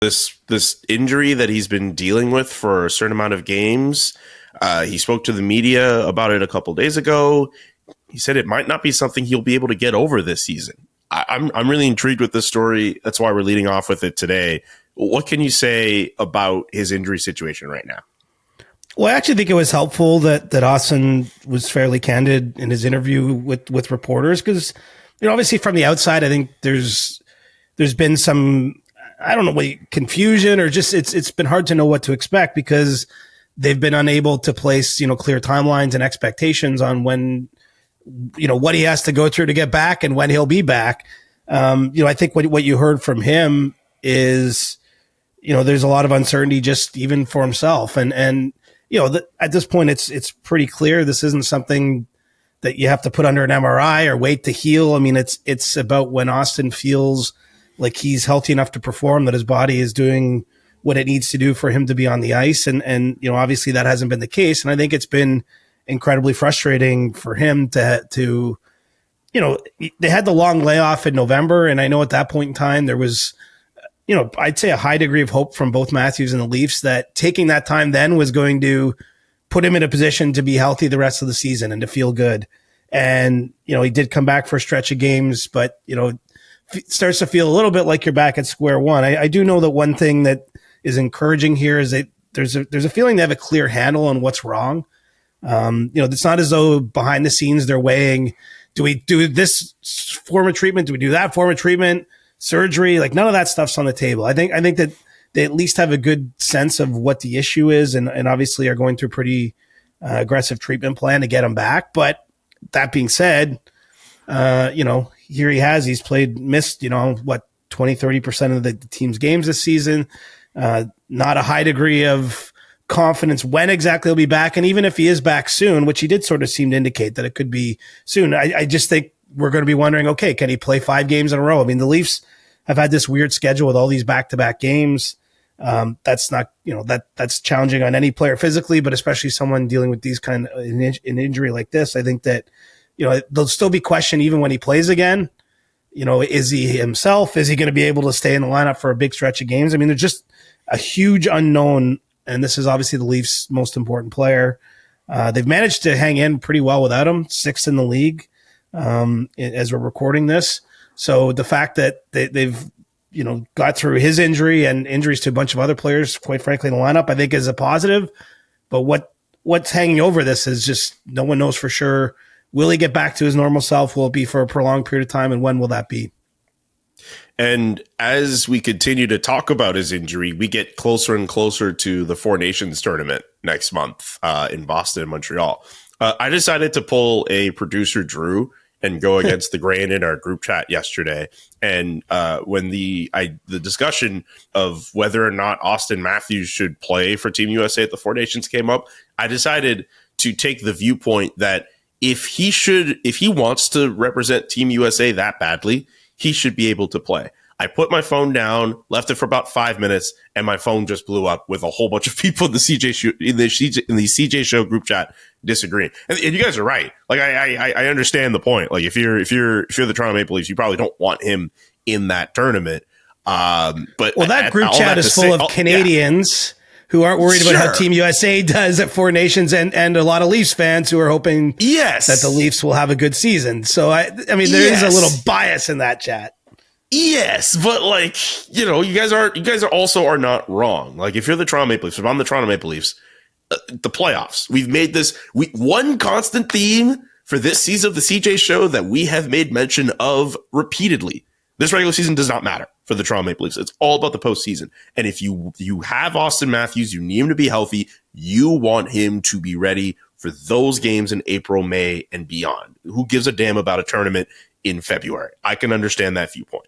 this injury that he's been dealing with for a certain amount of games. He spoke to the media about it a couple days ago. He said it might not be something he'll be able to get over this season. I'm really intrigued with this story. That's why we're leading off with it today. What can you say about his injury situation right now? Well, I actually think it was helpful that Auston was fairly candid in his interview with reporters, because, obviously from the outside, I think there's been some, I don't know, confusion, or just it's been hard to know what to expect, because they've been unable to place, clear timelines and expectations on when, what he has to go through to get back and when he'll be back. I think what you heard from him is, there's a lot of uncertainty just even for himself. And at this point, it's pretty clear this isn't something that you have to put under an MRI or wait to heal. I mean, it's about when Auston feels like he's healthy enough to perform, that his body is doing what it needs to do for him to be on the ice. And obviously that hasn't been the case. And I think it's been incredibly frustrating for him to they had the long layoff in November. And I know at that point in time, there was, I'd say a high degree of hope from both Matthews and the Leafs that taking that time then was going to put him in a position to be healthy the rest of the season and to feel good. And, he did come back for a stretch of games, but, it starts to feel a little bit like you're back at square one. I do know that one thing that is encouraging here is that there's a feeling they have a clear handle on what's wrong. It's not as though behind the scenes they're weighing, do we do this form of treatment? Do we do that form of treatment? Surgery? Like, none of that stuff's on the table. I think that they at least have a good sense of what the issue is, and obviously are going through a pretty aggressive treatment plan to get him back. But that being said, here he's missed 20-30% of the team's games this season. Not a high degree of confidence when exactly he'll be back. And even if he is back soon, which he did sort of seem to indicate that it could be soon, I just think we're going to be wondering, okay, can he play 5 games in a row? I mean, the Leafs have had this weird schedule with all these back-to-back games. That's not, that's challenging on any player physically, but especially someone dealing with these kind of an injury like this. I think that, there'll still be question even when he plays again. Is he himself? Is he going to be able to stay in the lineup for a big stretch of games? I mean, there's just a huge unknown, and this is obviously the Leafs' most important player. They've managed to hang in pretty well without him, 6th in the league as we're recording this. So the fact that they've got through his injury and injuries to a bunch of other players, quite frankly, in the lineup, I think is a positive. But what's hanging over this is just no one knows for sure. Will he get back to his normal self? Will it be for a prolonged period of time? And when will that be? And as we continue to talk about his injury, we get closer and closer to the Four Nations tournament next month in Boston and Montreal. I decided to pull a producer, Drew, and go against the grain in our group chat yesterday. And when the discussion of whether or not Auston Matthews should play for Team USA at the Four Nations came up, I decided to take the viewpoint that if he wants to represent Team USA that badly, he should be able to play. I put my phone down, left it for about 5 minutes, and my phone just blew up with a whole bunch of people in the CJ Show group chat disagreeing. And you guys are right. Like I understand the point. Like if you're the Toronto Maple Leafs, you probably don't want him in that tournament. But that group chat is full of Canadians who aren't worried about how Team USA does at Four Nations, and a lot of Leafs fans who are hoping that the Leafs will have a good season. So I mean, there is a little bias in that chat. Yes, but you guys are not wrong. Like if you're the Toronto Maple Leafs, if I'm the Toronto Maple Leafs, the playoffs, we've made this one constant theme for this season of the CJ Show that we have made mention of repeatedly. This regular season does not matter for the Toronto Maple Leafs. It's all about the postseason. And if you have Auston Matthews, you need him to be healthy. You want him to be ready for those games in April, May, and beyond. Who gives a damn about a tournament in February? I can understand that viewpoint.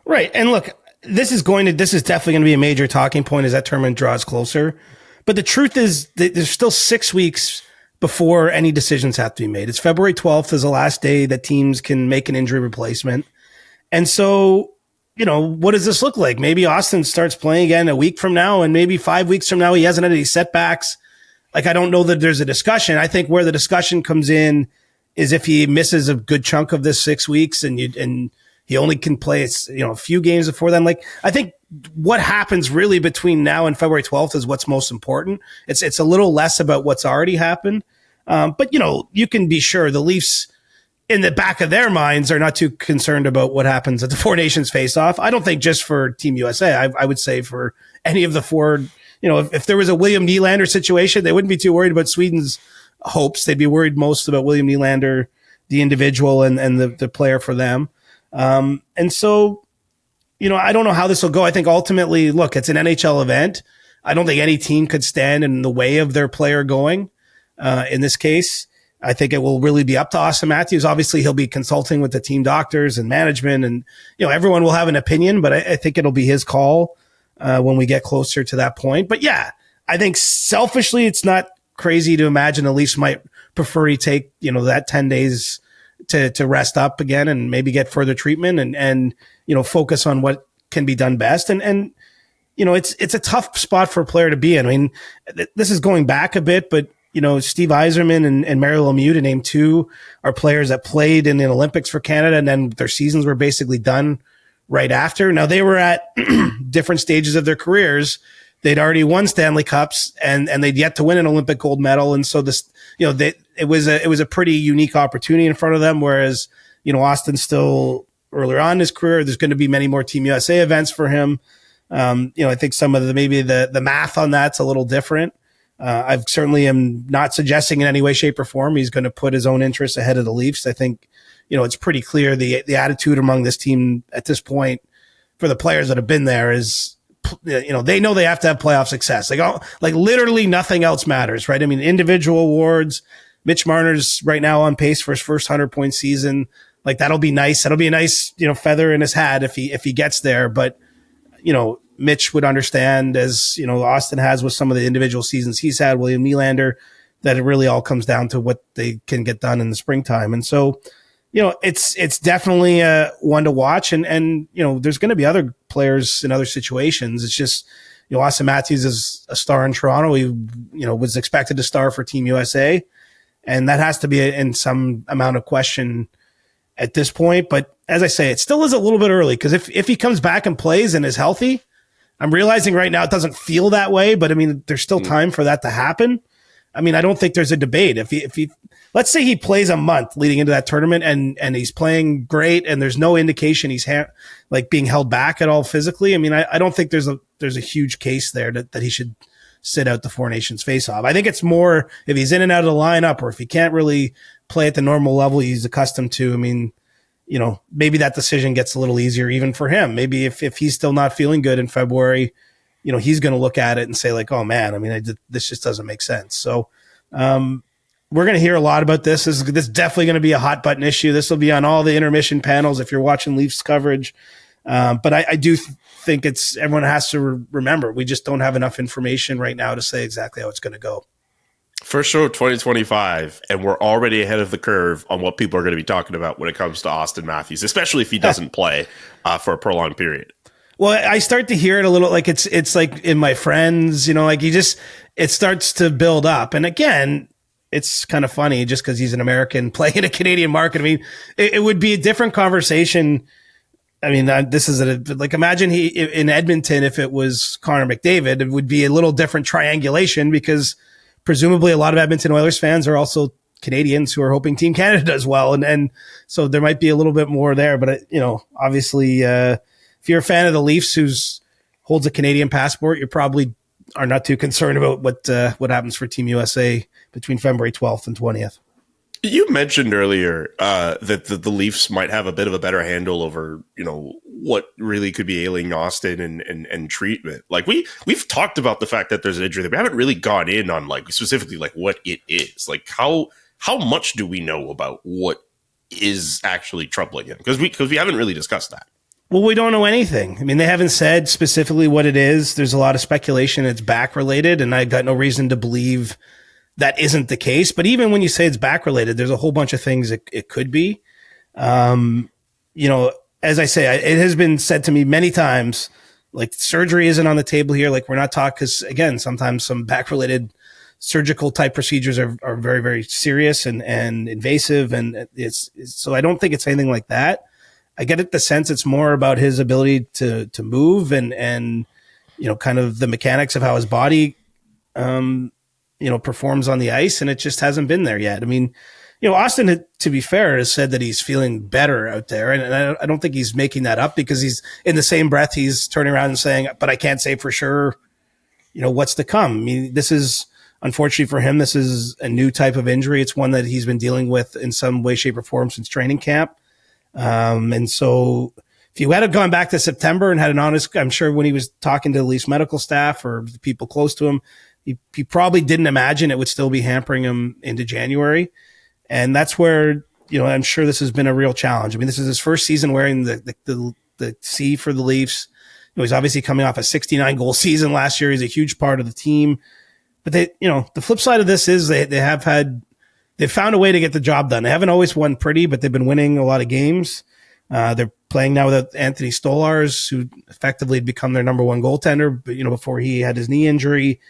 Right. And look, this is definitely going to be a major talking point as that tournament draws closer. But the truth is that there's still 6 weeks before any decisions have to be made. It's February 12th is the last day that teams can make an injury replacement. And so, what does this look like? Maybe Auston starts playing again a week from now, and maybe 5 weeks from now, he hasn't had any setbacks. Like, I don't know that there's a discussion. I think where the discussion comes in is if he misses a good chunk of this 6 weeks and He only can play, a few games before then. Like, I think what happens really between now and February 12th is what's most important. It's a little less about what's already happened. But you can be sure the Leafs, in the back of their minds, are not too concerned about what happens at the Four Nations face-off. I don't think just for Team USA. I would say for any of the four, if there was a William Nylander situation, they wouldn't be too worried about Sweden's hopes. They'd be worried most about William Nylander, the individual, and the player for them. And so, I don't know how this will go. I think ultimately, look, it's an NHL event. I don't think any team could stand in the way of their player going. In this case, I think it will really be up to Auston Matthews. Obviously, he'll be consulting with the team doctors and management, and everyone will have an opinion. But I think it'll be his call when we get closer to that point. But yeah, I think selfishly, it's not crazy to imagine the Leafs might prefer he take that 10 days to rest up again and maybe get further treatment and focus on what can be done best. And it's a tough spot for a player to be in. I mean, this is going back a bit, but Steve Yzerman and Mario Lemieux, to name two, are players that played in the Olympics for Canada, and then their seasons were basically done right after. Now, they were at different stages of their careers. They'd already won Stanley Cups, and they'd yet to win an Olympic gold medal. And so it was a pretty unique opportunity in front of them. Whereas, Austin's still earlier on in his career. There's going to be many more Team USA events for him. I think some of the math on that's a little different. I certainly am not suggesting in any way, shape, or form he's going to put his own interests ahead of the Leafs. I think, it's pretty clear the attitude among this team at this point for the players that have been there is, they know they have to have playoff success. Like literally nothing else matters, right? I mean, individual awards. Mitch Marner's right now on pace for his first 100-point season. Like, that'll be nice. That'll be a nice, feather in his hat if he gets there. But, Mitch would understand, as Austin has with some of the individual seasons he's had, William Nylander, that it really all comes down to what they can get done in the springtime. And so, it's definitely one to watch. And there's going to be other players in other situations. It's just, Auston Matthews is a star in Toronto. He, was expected to star for Team USA, and that has to be in some amount of question at this point. But as I say, it still is a little bit early, because if he comes back and plays and is healthy, I'm realizing right now it doesn't feel that way, but I mean, there's still time for that to happen. I mean, I don't think there's a debate. If he let's say he plays a month leading into that tournament and he's playing great and there's no indication he's being held back at all physically. I mean, I don't think there's a huge case there that he should sit out the Four Nations face-off. I think it's more if he's in and out of the lineup, or if he can't really play at the normal level he's accustomed to. I mean, maybe that decision gets a little easier even for him. Maybe if he's still not feeling good in February, he's going to look at it and say like, oh man, I mean, this just doesn't make sense. So we're going to hear a lot about this. This is definitely going to be a hot button issue. This will be on all the intermission panels if you're watching Leafs coverage. But I do think everyone has to remember, we just don't have enough information right now to say exactly how it's going to go. First show of 2025, and we're already ahead of the curve on what people are going to be talking about when it comes to Auston Matthews, especially if he doesn't play for a prolonged period. Well, I start to hear it a little, like it's like in my friends, like it starts to build up. And again, it's kind of funny just because he's an American playing in a Canadian market. I mean, it would be a different conversation. I mean, this is imagine he in Edmonton, if it was Connor McDavid, it would be a little different triangulation, because presumably a lot of Edmonton Oilers fans are also Canadians who are hoping Team Canada does well. And so there might be a little bit more there, but obviously, if you're a fan of the Leafs who's holds a Canadian passport, you probably are not too concerned about what happens for Team USA between February 12th and 20th. You mentioned earlier that the Leafs might have a bit of a better handle over, what really could be ailing Austin and treatment. Like we've talked about the fact that there's an injury that we haven't really gone in on specifically what it is. Like how much do we know about what is actually troubling him? Because we haven't really discussed that. Well, we don't know anything. I mean, they haven't said specifically what it is. There's a lot of speculation it's back related, and I've got no reason to believe that isn't the case. But even when you say it's back related, there's a whole bunch of things it could be. As I say, it has been said to me many times, like surgery isn't on the table here. Like we're not talking, because again, sometimes some back related surgical type procedures are very, very serious and invasive. And so I don't think it's anything like that. I get it, the sense it's more about his ability to move and kind of the mechanics of how his body performs on the ice, and it just hasn't been there yet. I mean, Auston, to be fair, has said that he's feeling better out there, and I don't think he's making that up, because he's in the same breath he's turning around and saying, "But I can't say for sure, what's to come." I mean, this is, unfortunately for him, this is a new type of injury. It's one that he's been dealing with in some way, shape, or form since training camp. And so if you had gone back to September and had an honest, I'm sure when he was talking to the Leafs medical staff or the people close to him, he probably didn't imagine it would still be hampering him into January. And that's where, I'm sure this has been a real challenge. I mean, this is his first season wearing the C for the Leafs. He's obviously coming off a 69 goal season last year. He's a huge part of the team. But the flip side of this is they've found a way to get the job done. They haven't always won pretty, but they've been winning a lot of games. They're playing now with Anthony Stolarz, who effectively had become their number one goaltender, but, before he had his knee injury.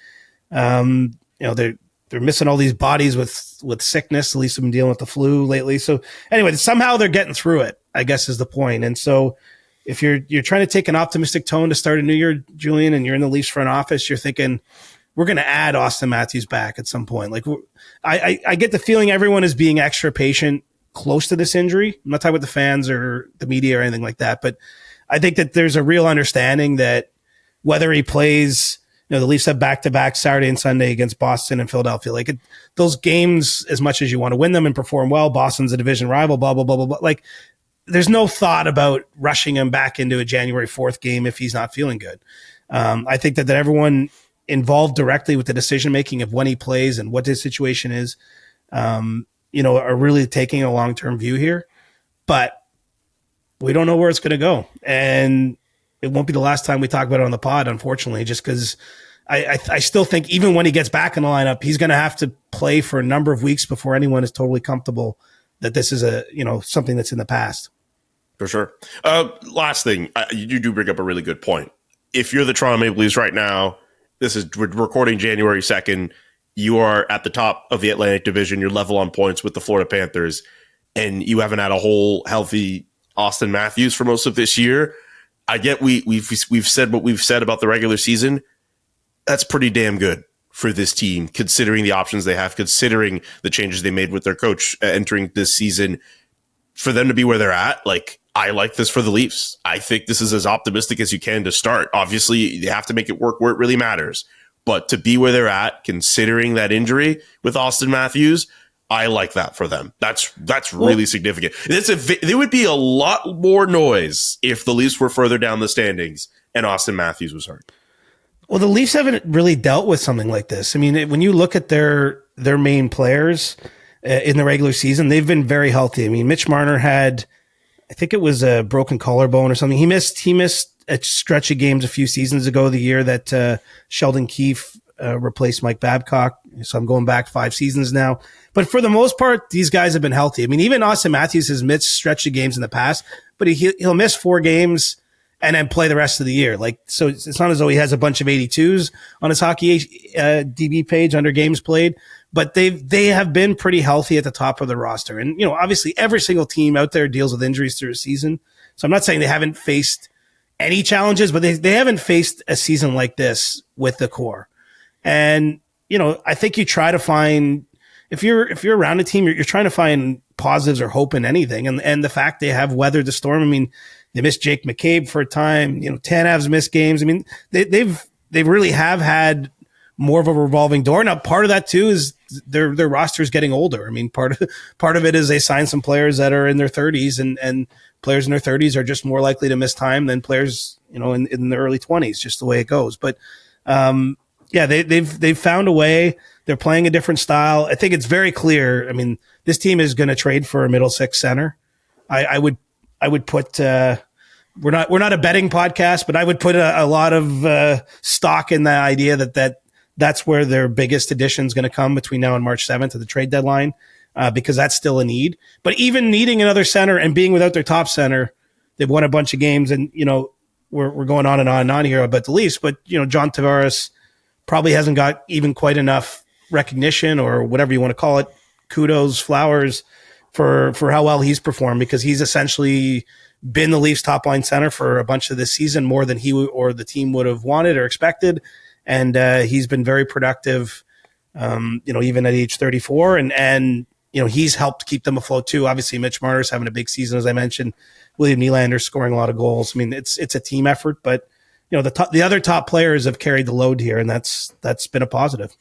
They're missing all these bodies with sickness. At least they've been dealing with the flu lately. So anyway, somehow they're getting through it, I guess, is the point. And so if you're trying to take an optimistic tone to start a new year, Julian, and you're in the Leafs front office, you're thinking, we're going to add Auston Matthews back at some point. Like, I get the feeling everyone is being extra patient close to this injury. I'm not talking about the fans or the media or anything like that, but I think that there's a real understanding that whether he plays, the Leafs have back-to-back Saturday and Sunday against Boston and Philadelphia. Like, those games, as much as you want to win them and perform well, Boston's a division rival, blah, blah, blah, blah, blah. Like, there's no thought about rushing him back into a January 4th game if he's not feeling good. I think that everyone involved directly with the decision-making of when he plays and what his situation is, are really taking a long-term view here. But we don't know where it's going to go. And it won't be the last time we talk about it on the pod, unfortunately, just because I still think even when he gets back in the lineup, he's going to have to play for a number of weeks before anyone is totally comfortable that this is something that's in the past. For sure. Last thing, you do bring up a really good point. If you're the Toronto Maple Leafs right now, we're recording January 2nd. You are at the top of the Atlantic Division. You're level on points with the Florida Panthers, and you haven't had a whole healthy Auston Matthews for most of this year. I get we've said what we've said about the regular season. That's pretty damn good for this team, considering the options they have, considering the changes they made with their coach entering this season. For them to be where they're at, I like this for the Leafs. I think this is as optimistic as you can to start. Obviously, you have to make it work where it really matters. But to be where they're at, considering that injury with Auston Matthews, I like that for them. That's really significant. There would be a lot more noise if the Leafs were further down the standings and Auston Matthews was hurt. Well, the Leafs haven't really dealt with something like this. I mean, when you look at their main players in the regular season, they've been very healthy. I mean, Mitch Marner had, I think it was a broken collarbone or something. He missed a stretch of games a few seasons ago, the year that Sheldon Keefe replaced Mike Babcock. So I'm going back 5 seasons now. But for the most part, these guys have been healthy. I mean, even Auston Matthews has missed stretch of games in the past, but he'll miss 4 games and then play the rest of the year. So it's not as though he has a bunch of 82s on his hockey DB page under games played, but they have been pretty healthy at the top of the roster. And, obviously every single team out there deals with injuries through a season. So I'm not saying they haven't faced any challenges, but they haven't faced a season like this with the core. And, I think you try to find, if you're around a team, you're trying to find positives or hope in anything. And the fact they have weathered the storm. I mean, they missed Jake McCabe for a time, Tanev's missed games. I mean, they really have had more of a revolving door. Now, part of that too is their roster is getting older. I mean, part of it is they signed some players that are in their 30s, and players in their 30s are just more likely to miss time than players, in their early 20s, just the way it goes. But, they've found a way. They're playing a different style. I think it's very clear. I mean, this team is going to trade for a middle six center. I would put, we're not a betting podcast, but I would put a lot of stock in the idea that's where their biggest addition is going to come between now and March 7th at the trade deadline, because that's still a need. But even needing another center and being without their top center, they've won a bunch of games, and we're going on and on and on here about the Leafs, but John Tavares probably hasn't got even quite enough recognition, or whatever you want to call it, kudos, flowers, for how well he's performed, because he's essentially been the Leafs top line center for a bunch of this season, more than he or the team would have wanted or expected. And he's been very productive, even at age 34. And he's helped keep them afloat too. Obviously, Mitch Marner's having a big season, as I mentioned. William Nylander's scoring a lot of goals. I mean, it's a team effort, but the other top players have carried the load here, and that's been a positive.